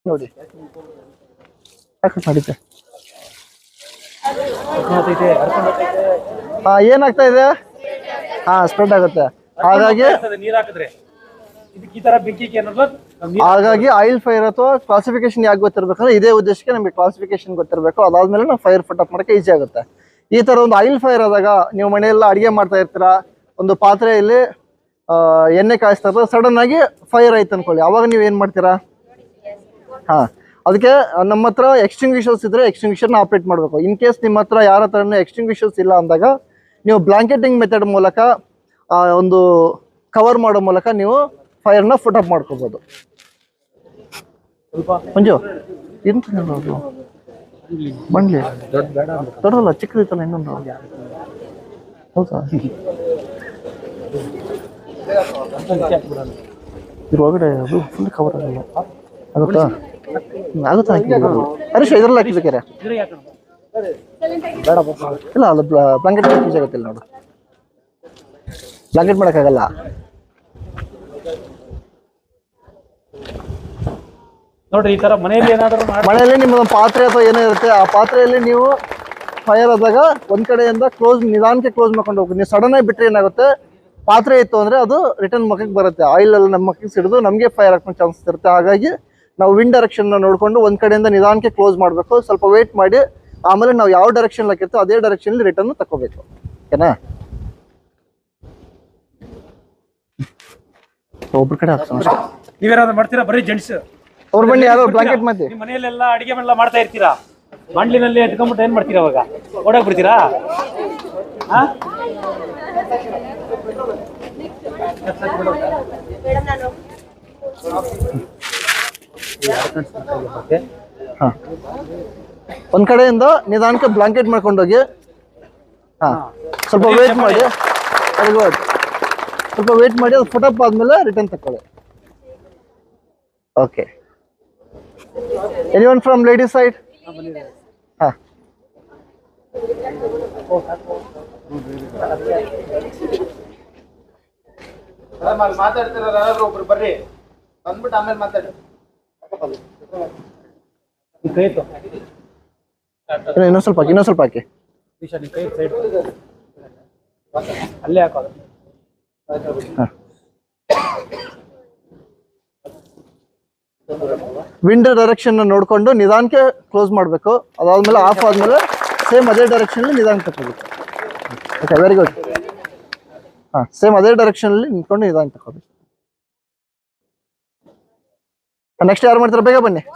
ನೋಡಿ ನಡೀತೆ. ಏನಾಗ್ತಾ ಇದೆ? ಸ್ಪ್ರೆಡ್ ಆಗುತ್ತೆ. ಹಾಗಾಗಿ ಆಯಿಲ್ ಫೈರ್ ಅಥವಾ ಕ್ಲಾಸಿಫಿಕೇಶನ್ ಯಾಕೆ ಗೊತ್ತಿರ್ಬೇಕಂದ್ರೆ ಇದೇ ಉದ್ದೇಶಕ್ಕೆ ನಮಗೆ ಕ್ಲಾಸಿಫಿಕೇಶನ್ ಗೊತ್ತಿರಬೇಕು. ಅದಾದ್ಮೇಲೆ ನಾವು ಫೈರ್ ಫುಟ್ ಮಾಡಕ್ಕೆ ಈಸಿ ಆಗುತ್ತೆ. ಈ ತರ ಒಂದು ಆಯಿಲ್ ಫೈರ್ ಆದಾಗ ನೀವು ಮನೆಯೆಲ್ಲ ಅಡಿಗೆ ಮಾಡ್ತಾ ಇರ್ತೀರಾ, ಒಂದು ಪಾತ್ರೆಯಲ್ಲಿ ಎಣ್ಣೆ ಕಾಯಿಸ್ತಾ ಇರ್ತಾರೆ, ಸಡನ್ ಆಗಿ ಫೈರ್ ಆಯ್ತು ಅನ್ಕೊಳ್ಳಿ, ಅವಾಗ ನೀವು ಏನ್ ಮಾಡ್ತೀರಾ? ಅದಕ್ಕೆ ನಮ್ಮ ಹತ್ರ ಎಕ್ಸ್ಟಿಂಗ್ವಿಷರ್ಸ್ ಇದ್ರೆ ಎಕ್ಸ್ಟಿಂಗ್ವಿಷರ್ನ ಆಪರೇಟ್ ಮಾಡಬೇಕು. ಇನ್ ಕೇಸ್ ನಿಮ್ಮ ಹತ್ರ ಯಾರ ಹತ್ರನೂ ಎಕ್ಸ್ಟಿಂಗ್ವಿಷರ್ಸ್ ಇಲ್ಲ ಅಂದಾಗ ನೀವು ಬ್ಲಾಂಕೆಟಿಂಗ್ ಮೆಥಡ್ ಮೂಲಕ ಒಂದು ಕವರ್ ಮಾಡೋ ಮೂಲಕ ನೀವು ಫೈರ್ನ ಫುಟ್ ಅಪ್ ಮಾಡ್ಕೋಬಹುದು. ಮಂಜು ಬಂಡ್ಲಿ ದೊಡ್ಡದಲ್ಲ, ಚಿಕ್ಕದಿತ್ತಲ್ಲ ಇನ್ನೊಂದು. ಹೌದಾ? ಇದ್ರ ಒಳಗಡೆ ಅದು ಫುಲ್ ಕವರ್ ಆಗಲ್ಲ. ಆಗುತ್ತಾ? ಆಗುತ್ತಾ? ಹರೀಶ್ ಇದ್ರಲ್ಲಿ ಹಾಕಿಬೇಕಾರೆ ಇಲ್ಲ, ಅದು ಬ್ಲಾಂಕೆಟ್ ಯೂಸ್ ಆಗುತ್ತಿಲ್ಲ ನೋಡು. ಬ್ಲಾಂಕೆಟ್ ಮಾಡೋಕ್ಕಾಗಲ್ಲ. ನೋಡ್ರಿ, ಈ ತರ ಮನೆಯಲ್ಲಿ ನಿಮ್ಮ ಪಾತ್ರೆ ಅಥವಾ ಏನೋ ಇರುತ್ತೆ, ಆ ಪಾತ್ರೆಯಲ್ಲಿ ನೀವು ಫೈರ್ ಆದಾಗ ಒಂದ್ ಕಡೆಯಿಂದ ನಿಧಾನಕ್ಕೆ ಕ್ಲೋಸ್ ಮಾಡ್ಕೊಂಡು ಹೋಗಿ. ನೀವು ಸಡನ್ ಆಗಿ ಬಿಟ್ರೆ ಏನಾಗುತ್ತೆ, ಪಾತ್ರೆ ಇತ್ತು ಅಂದ್ರೆ ಅದು ರಿಟರ್ನ್ ಮಕ್ಕಕ್ಕೆ ಬರುತ್ತೆ. ಆಯಿಲ್ ಎಲ್ಲ ನಮ್ಮ ಮಕ್ಕಕ್ಕೆ ಸಿಡಿದು ನಮಗೆ ಫೈರ್ ಹಾಕೊಂಡು ಚಾನ್ಸಸ್ ಇರುತ್ತೆ. ಹಾಗಾಗಿ ನಾವು ವಿಂಡ್ ಡೈರೆಕ್ಷನ್ ನೋಡ್ಕೊಂಡು ಒಂದ್ ಕಡೆಯಿಂದ ನಿಧಾನಕ್ಕೆ ಕ್ಲೋಸ್ ಮಾಡಬೇಕು. ಸ್ವಲ್ಪ ವೇಟ್ ಮಾಡಿ ಆಮೇಲೆ ನಾವು ಯಾವ ಡೈರೆಕ್ಷನ್ ಹಾಕಿರ್ತೀವಿ ಅದೇ ಡೈರೆಕ್ಷನ್ ರಿಟರ್ನ್ ತಗೋಬೇಕು. ಓಕೆನಾ? ಒಬ್ರ ಕಡೆ ನೀವೇನಾದ್ರು ಮಾಡ್ತೀರಾ? ಬರೀ ಜೆಂಟ್ಸ್ ಅವ್ರ ಬನ್ನಿ, ಯಾರೋ ಬ್ಲಾಂಕೆಟ್ ಮತ್ತೆ ಮನೆಯಲ್ಲೆಲ್ಲ ಅಡಿಗೆ ಎಲ್ಲ ಮಾಡ್ತಾ ಇರ್ತೀರಾ, ಬಾಂಡ್ಲಿನಲ್ಲಿ ಎತ್ಕೊಂಡ್ಬಿಟ್ಟು ಏನ್ ಮಾಡ್ತೀರಾ? ಅವಾಗ ಓಡಾಕ್ ಬಿಡ್ತೀರಾ? ಒಂದ್ ಕಡೆಯಿಂದ ನಿಧಾನಕ್ಕೆ ಬ್ಲಾಂಕೆಟ್ ಮಾಡ್ಕೊಂಡೋಗಿ ಸ್ವಲ್ಪ ವೇಟ್ ಮಾಡಿ, ಸ್ವಲ್ಪ ವೇಟ್ ಮಾಡಿ ಅದು ಫುಟ್ ಅಪ್ ಆದ್ಮೇಲೆ ರಿಟರ್ನ್ ತಕೊಳ್ಳಿ. Okay, anyone from ladies side? ಒಬ್ರು ಬರ್ರಿ, ಬಂದ್ಬಿಟ್ಟು ಆಮೇಲೆ ಮಾತಾಡಿ. ಇನ್ನೊಂದ್ ಸ್ವಲ್ಪ ಹಾಕಿ. ಅಲ್ಲೇ ಹಾಕೋದು. ವಿಂಡ್ ಡೈರೆಕ್ಷನ್ ನೋಡ್ಕೊಂಡು ನಿಧಾನಕ್ಕೆ ಕ್ಲೋಸ್ ಮಾಡಬೇಕು. ಅದಾದ್ಮೇಲೆ ಆಫ್ ಆದ್ಮೇಲೆ ಸೇಮ್ ಅದೇ ಡೈರೆಕ್ಷನ್ ನಿಧಾನಕ್ಕೆ ತಗೋಬೇಕು. Okay, very good. ಸೇಮ್ ಅದೇ ಡೈರೆಕ್ಷನ್ ಅಲ್ಲಿ ನಿಂತ್ಕೊಂಡು ನಿಧಾನಕ್ಕೆ ತಗೋಬೇಕು. ನೆಕ್ಸ್ಟ್ ಯಾರು ಮಾಡ್ತಾರೆ? ಬೇಗ ಬನ್ನಿ.